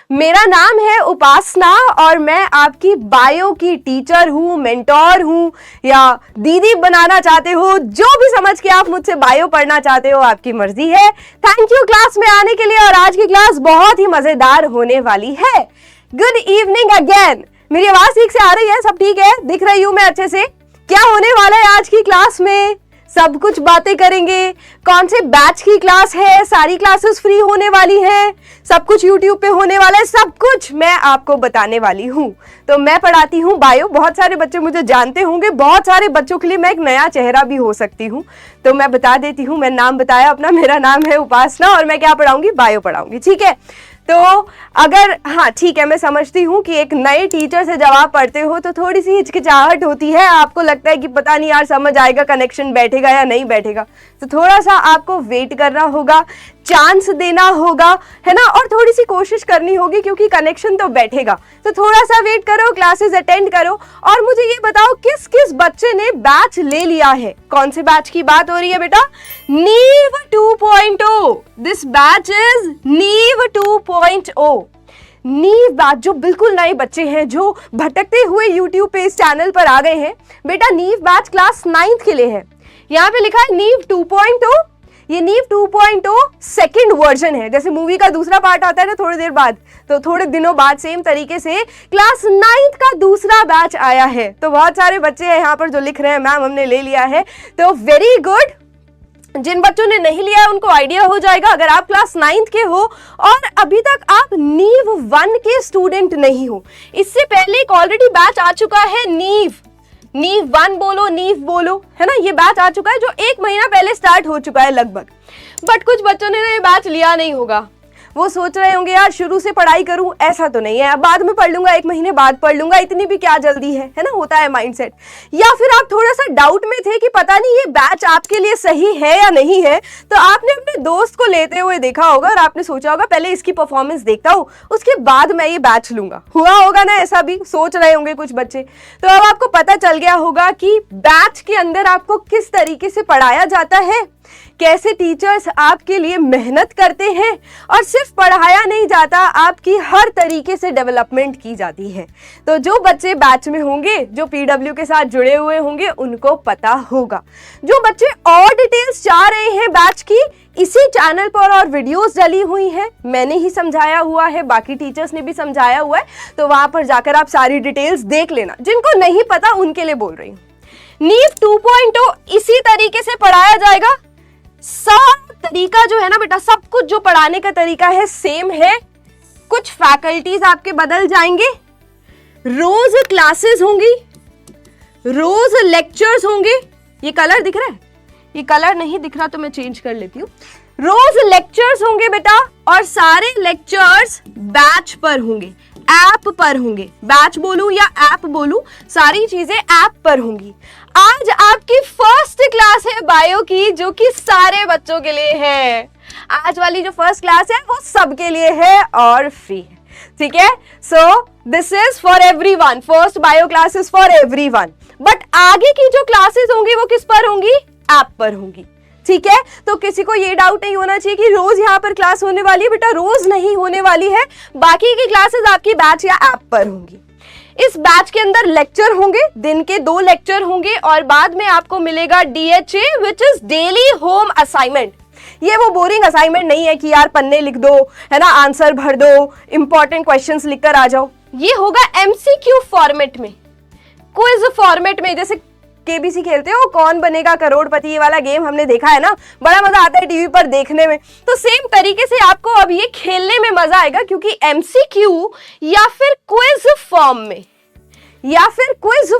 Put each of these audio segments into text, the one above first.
मेरा नाम है उपासना और मैं आपकी बायो की टीचर हूँ, मेंटोर हूँ या दीदी बनाना चाहते हो, जो भी समझ के आप मुझसे बायो पढ़ना चाहते हो, आपकी मर्जी है। थैंक यू क्लास में आने के लिए और आज की क्लास बहुत ही मजेदार होने वाली है। Good evening again. मेरी आवाज ठीक से आ रही है? सब ठीक है? दिख रही हूँ मैं अच्छे से? क्या होने वाला है आज की क्लास में? सब कुछ बातें करेंगे। कौन से बैच की क्लास है? सारी क्लासेस फ्री होने वाली है, सब कुछ यूट्यूब पे होने वाला है, सब कुछ मैं आपको बताने वाली हूँ। तो मैं पढ़ाती हूँ बायो। बहुत सारे बच्चे मुझे जानते होंगे, बहुत सारे बच्चों के लिए मैं एक नया चेहरा भी हो सकती हूँ। तो मैं बता देती हूँ, मैं नाम बताया अपना, मेरा नाम है उपासना और मैं क्या पढ़ाऊंगी? बायो पढ़ाऊंगी। ठीक है, तो अगर हाँ ठीक है, मैं समझती हूँ कि एक नए टीचर से जब आप पढ़ते हो तो थोड़ी सी हिचकिचाहट होती है, आपको लगता है कि पता नहीं यार समझ आएगा, कनेक्शन बैठेगा या नहीं बैठेगा। तो थोड़ा सा आपको वेट करना होगा, चांस देना होगा, है ना, और थोड़ी सी कोशिश करनी होगी क्योंकि कनेक्शन तो बैठेगा। तो थोड़ा सा वेट करो, क्लासेस अटेंड करो और मुझे ये बताओ किस किस बच्चे ने बैच ले लिया है। कौन से बैच की बात हो रही है बेटा? नीव 2.0। दिस बैच इज नीव 2.0। नीव बैच, जो बिल्कुल नए बच्चे हैं जो भटकते हुए यूट्यूब पे इस चैनल पर आ गए हैं, बेटा नीव बैच क्लास 9th के लिए है। यहाँ पे लिखा है नीव 2.0। ये नीव 2.0 सेकंड वर्जन है। जैसे मूवी का दूसरा पार्ट आता है ना थोड़ी देर बाद, तो थोड़े दिनों बाद सेम तरीके से क्लास 9th का दूसरा बैच आया है। तो बहुत सारे बच्चे हैं यहाँ पर जो लिख रहे हैं मैम हमने ले लिया है, तो वेरी गुड। जिन बच्चों ने नहीं लिया उनको आइडिया हो जाएगा। अगर आप क्लास 9th के हो और अभी तक आप नीव 1 के स्टूडेंट नहीं हो, इससे पहले एक ऑलरेडी बैच आ चुका है नीव 1 बोलो, नीव बोलो, है ना, ये बैच आ चुका है जो 1 महीना पहले स्टार्ट हो चुका है लगभग। बट कुछ बच्चों ने ये बैच लिया नहीं होगा। वो सोच रहे होंगे यार शुरू से पढ़ाई करूं, ऐसा तो नहीं है, अब बाद में पढ़ लूंगा, 1 महीने बाद पढ़ लूंगा, इतनी भी क्या जल्दी है ना, होता है माइंडसेट। या फिर आप थोड़ा सा डाउट में थे कि पता नहीं ये बैच आपके लिए सही है या नहीं है, तो आपने अपने दोस्त को लेते हुए देखा होगा और आपने सोचा होगा पहले इसकी परफॉर्मेंस देखता हूँ, उसके बाद मैं ये बैच लूंगा। हुआ होगा ना, ऐसा भी सोच रहे होंगे कुछ बच्चे। तो अब आपको पता चल गया होगा कि बैच के अंदर आपको किस तरीके से पढ़ाया जाता है, कैसे टीचर्स आपके लिए मेहनत करते हैं और सिर्फ पढ़ाया नहीं जाता, आपकी हर तरीके से डेवलपमेंट की जाती है। तो जो बच्चे बैच में होंगे, जो पीडब्ल्यू के साथ जुड़े हुए होंगे, उनको पता होगा। जो बच्चे और डिटेल्स चाह रहे हैं बैच की, इसी चैनल पर और वीडियोस डली हुई हैं, मैंने ही समझाया हुआ है, बाकी टीचर्स ने भी समझाया हुआ है, तो वहां पर जाकर आप सारी डिटेल्स देख लेना। जिनको नहीं पता उनके लिए बोल रही हूँ। नीव 2.0 इसी तरीके से पढ़ाया जाएगा। सब तरीका जो है ना बेटा, सब कुछ जो पढ़ाने का तरीका है सेम है। कुछ फैकल्टीज आपके बदल जाएंगे, रोज क्लासेस होंगी, रोज लेक्चर्स होंगे। ये कलर दिख रहा है? ये कलर नहीं दिख रहा तो मैं चेंज कर लेती हूँ। रोज लेक्चर्स होंगे बेटा और सारे लेक्चर्स बैच पर होंगे, ऐप पर होंगे। बैच बोलूं या ऐप बोलूं, सारी चीजें ऐप पर होंगी। आज आपकी फर्स्ट क्लास है बायो की, जो कि सारे बच्चों के लिए है। आज वाली जो फर्स्ट क्लास है वो सबके लिए है और फ्री है। ठीक है, so this is for everyone. First bio class is for everyone. But आगे की जो क्लासेस होंगी वो किस पर होंगी? ऐप पर होंगी। ठीक है, तो किसी को ये डाउट नहीं होना चाहिए कि रोज यहाँ पर क्लास होने वाली है। बेटा रोज नहीं होने वाली है, बाकी की क्लासेस आपकी बैच या ऐप पर होंगी। इस बैच के अंदर लेक्चर होंगे, दिन के 2 लेक्चर होंगे और बाद में आपको मिलेगा DHA which is daily home assignment. ये वो बोरिंग असाइनमेंट नहीं है कि यार पन्ने लिख दो, है ना, आंसर भर दो, इंपॉर्टेंट क्वेश्चंस लिखकर आ जाओ। ये होगा MCQ फॉर्मेट में, क्विज फॉर्मेट में। जैसे KBC खेलते हो, कौन बनेगा करोड़पति, ये वाला गेम हमने देखा है ना, बड़ा मजा आता है टीवी पर देखने में। तो सेम तरीके से आपको अब ये खेलने में मजा आएगा, क्योंकि MCQ या फिर क्विज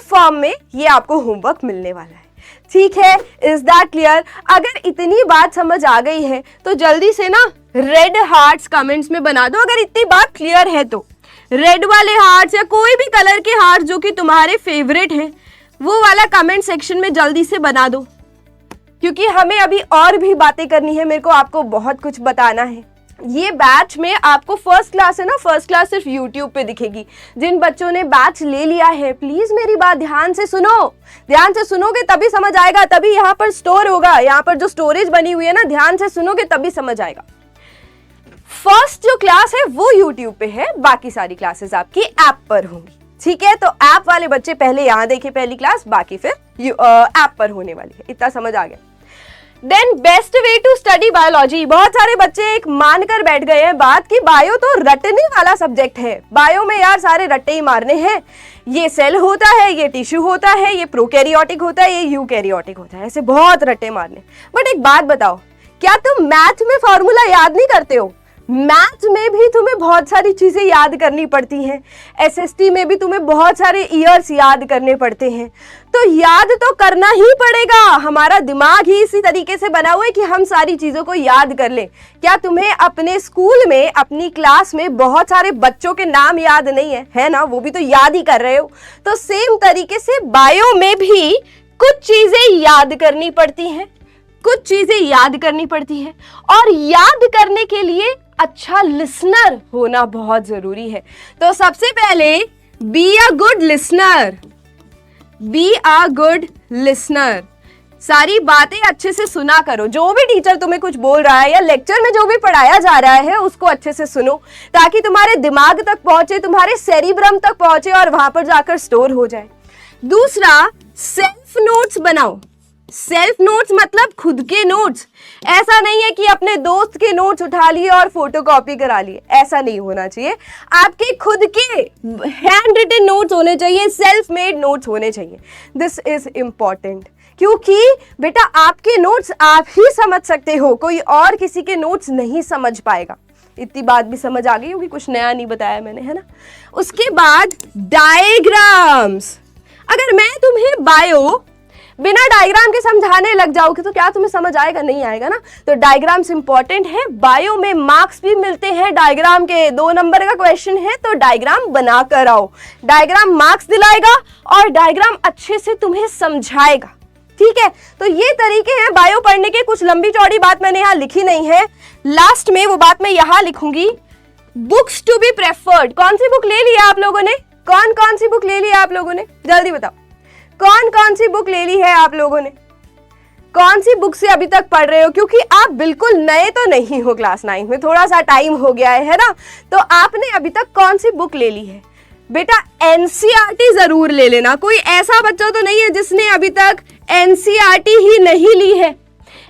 फॉर्म में ये आपको होमवर्क मिलने वाला है। ठीक है, इज दैट क्लियर? अगर इतनी बात समझ आ गई है तो जल्दी से ना रेड हार्ट्स कमेंट्स में बना दो। अगर इतनी बात क्लियर है तो रेड वाले हार्ट्स या कोई भी कलर के हार्ट्स जो कि तुम्हारे फेवरेट हैं, वो वाला कमेंट सेक्शन में जल्दी से बना दो, क्योंकि हमें अभी और भी बातें करनी है। मेरे को आपको बहुत कुछ बताना है। ये बैच में आपको फर्स्ट क्लास है ना, फर्स्ट क्लास सिर्फ यूट्यूब पे दिखेगी। जिन बच्चों ने बैच ले लिया है, प्लीज मेरी बात ध्यान से सुनो। ध्यान से सुनोगे तभी समझ आएगा, तभी यहाँ पर स्टोर होगा। यहाँ पर जो स्टोरेज बनी हुई है ना, ध्यान से सुनोगे तभी समझ आएगा। फर्स्ट जो क्लास है वो YouTube पे है, बाकी सारी क्लासेस आपकी ऐप पर होंगी। ठीक है, तो ऐप वाले बच्चे पहले यहाँ देखे पहली क्लास, बाकी फिर ऐप पर होने वाली है। इतना समझ आ गया। Then best way to study biology. बहुत सारे बच्चे एक मानकर बैठ गए हैं बात कि बायो तो रटने वाला सब्जेक्ट है, बायो में यार सारे रट्टे ही मारने हैं, ये सेल होता है, ये टिश्यू होता है, ये प्रोकैरियोटिक होता है, ये यूकैरियोटिक होता है, ऐसे बहुत रट्टे मारने। बट एक बात बताओ, क्या तुम मैथ में फॉर्मूला याद नहीं करते हो? मैथ में भी तुम्हें बहुत सारी चीजें याद करनी पड़ती हैं, एसएसटी में भी तुम्हें बहुत सारे ईयर्स याद करने पड़ते हैं, तो याद तो करना ही पड़ेगा। हमारा दिमाग ही इसी तरीके से बना हुआ है कि हम सारी चीजों को याद कर लें। क्या तुम्हें अपने स्कूल में, अपनी क्लास में बहुत सारे बच्चों के नाम याद नहीं है ना? वो भी तो याद ही कर रहे हो। तो सेम तरीके से बायो में भी कुछ चीजें याद करनी पड़ती हैं, कुछ चीजें याद करनी पड़ती हैं, और याद करने के लिए अच्छा लिसनर होना बहुत जरूरी है। तो सबसे पहले be a good listener, be a good listener. सारी बातें अच्छे से सुना करो, जो भी टीचर तुम्हें कुछ बोल रहा है या लेक्चर में जो भी पढ़ाया जा रहा है उसको अच्छे से सुनो, ताकि तुम्हारे दिमाग तक पहुंचे, तुम्हारे सेरिब्रम तक पहुंचे और वहां पर जाकर स्टोर हो जाए। दूसरा, सेल्फ नोट्स बनाओ। सेल्फ नोट्स मतलब खुद के नोट्स। ऐसा नहीं है कि अपने दोस्त के नोट्स उठा लिए और फोटोकॉपी करा लिए, ऐसा नहीं होना चाहिए। आपके खुद के हैंड रिटन नोट्स होने चाहिए, सेल्फ मेड नोट्स होने चाहिए। दिस इज इम्पॉर्टेंट, क्योंकि बेटा आपके नोट्स आप ही समझ सकते हो, कोई और किसी के नोट्स नहीं समझ पाएगा। इतनी बात भी समझ आ गई होगी, कुछ नया नहीं बताया मैंने, है ना? उसके बाद डायग्राम्स। अगर मैं तुम्हें बायो बिना डायग्राम के समझाने लग जाओगे तो क्या तुम्हें समझ आएगा? नहीं आएगा ना। तो डायग्राम्स इंपॉर्टेंट है। बायो में मार्क्स भी मिलते हैं डायग्राम के। 2 नंबर का क्वेश्चन है तो डायग्राम बना कर आओ। डायग्राम मार्क्स दिलाएगा और डायग्राम अच्छे से तुम्हें समझाएगा। ठीक है, तो ये तरीके हैं बायो पढ़ने के। कुछ लंबी चौड़ी बात मैंने यहाँ लिखी नहीं है, लास्ट में वो बात मैं यहाँ लिखूंगी। Books to be preferred. कौन सी बुक ले ली है आप लोगों ने? कौन कौन सी बुक ले ली है आप लोगों ने? जल्दी बताओ, कौन कौन सी बुक ले ली है आप लोगों ने? कौन सी बुक से अभी तक पढ़ रहे हो? क्योंकि आप बिल्कुल नए तो नहीं हो, क्लास 9 में थोड़ा सा टाइम हो गया है ना। तो आपने अभी तक कौन सी बुक ले ली है? बेटा एनसीईआरटी जरूर ले लेना। कोई ऐसा बच्चा तो नहीं है जिसने अभी तक एनसीईआरटी ही नहीं ली है।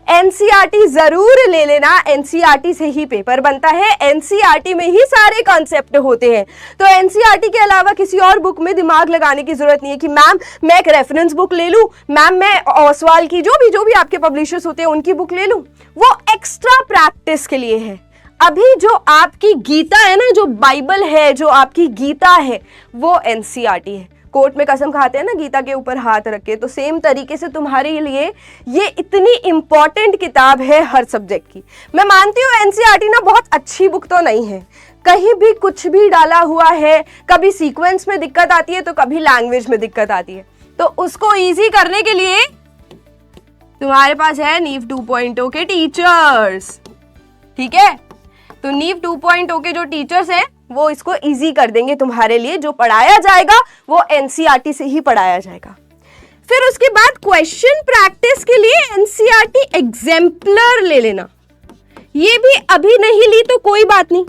एनसीईआरटी जरूर ले लेना। एनसीईआरटी से ही पेपर बनता है, एनसीईआरटी में ही सारे कॉन्सेप्ट होते हैं। तो एनसीईआरटी के अलावा किसी और बुक में दिमाग लगाने की जरूरत नहीं है कि मैम मैं एक रेफरेंस बुक ले लूं, मैम मैं ओसवाल की जो भी आपके पब्लिशर्स होते हैं उनकी बुक ले लूं। वो एक्स्ट्रा प्रैक्टिस के लिए है। अभी जो आपकी गीता है ना, जो बाइबल है, जो आपकी गीता है, वो एनसीईआरटी है। कोर्ट में कसम खाते हैं ना गीता के ऊपर हाथ रख के, तो सेम तरीके से तुम्हारे लिए ये इतनी इंपॉर्टेंट किताब है हर सब्जेक्ट की। मैं मानती हूँ एनसीईआरटी ना बहुत अच्छी बुक तो नहीं है, कहीं भी कुछ भी डाला हुआ है, कभी सीक्वेंस में दिक्कत आती है तो कभी लैंग्वेज में दिक्कत आती है। तो उसको इजी करने के लिए तुम्हारे पास है नीव 2.0 के टीचर्स। ठीक है, तो नीव 2.0 के जो टीचर्स हैं वो इसको इजी कर देंगे तुम्हारे लिए। जो पढ़ाया जाएगा वो एनसीईआरटी से ही पढ़ाया जाएगा। फिर उसके बाद क्वेश्चन प्रैक्टिस के लिए एनसीईआरटी एग्जाम्पलर ले लेना। ये भी अभी नहीं ली तो कोई बात नहीं,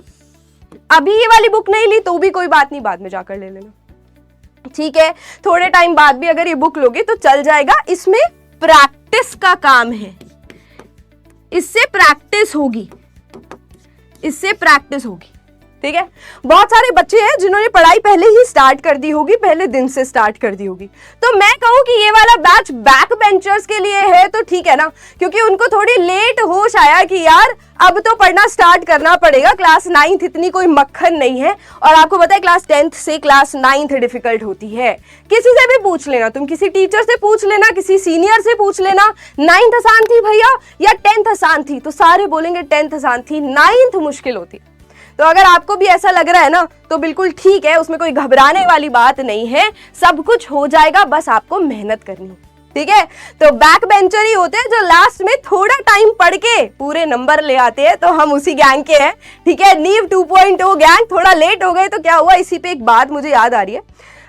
अभी ये वाली बुक नहीं ली तो भी कोई बात नहीं, बाद में जाकर ले लेना। ठीक है, थोड़े टाइम बाद भी अगर ये बुक लोगे तो चल जाएगा। इसमें प्रैक्टिस का काम है, इससे प्रैक्टिस होगी, इससे प्रैक्टिस होगी। ठीक है, बहुत सारे बच्चे हैं जिन्होंने पढ़ाई पहले ही स्टार्ट कर दी होगी, पहले दिन से स्टार्ट कर दी होगी। तो मैं कहूँ कि ये वाला बैच बैक बेंचर्स के लिए है तो ठीक है ना, क्योंकि उनको थोड़ी लेट होश आया कि यार अब तो पढ़ना स्टार्ट करना पड़ेगा। क्लास 9 इतनी कोई मक्खन नहीं है, और आपको पता है क्लास 10 से क्लास 9 डिफिकल्ट होती है। किसी से भी पूछ लेना, तुम किसी टीचर से पूछ लेना, किसी सीनियर से पूछ लेना, 9th आसान थी भैया या 10th आसान थी, तो सारे बोलेंगे 10th आसान थी, 9th मुश्किल होती। तो अगर आपको भी ऐसा लग रहा है ना तो बिल्कुल ठीक है, उसमें कोई घबराने वाली बात नहीं है, सब कुछ हो जाएगा, बस आपको मेहनत करनी है। ठीक है, तो बैक बेंचर ही होते हैं जो लास्ट में थोड़ा टाइम पढ़ के पूरे नंबर ले आते हैं, तो हम उसी गैंग के हैं। ठीक है, नीव 2.0 गैंग। थोड़ा लेट हो गए तो क्या हुआ, इसी पे एक बात मुझे याद आ रही है।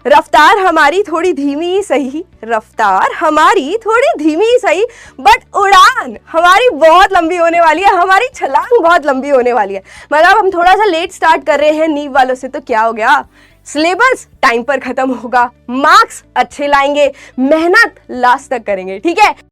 रफ्तार हमारी थोड़ी धीमी सही, रफ्तार हमारी थोड़ी धीमी सही, बट उड़ान हमारी बहुत लंबी होने वाली है, हमारी छलांग बहुत लंबी होने वाली है। मतलब हम थोड़ा सा लेट स्टार्ट कर रहे हैं नींव वालों से, तो क्या हो गया, सिलेबस टाइम पर खत्म होगा, मार्क्स अच्छे लाएंगे, मेहनत लास्ट तक करेंगे, ठीक है।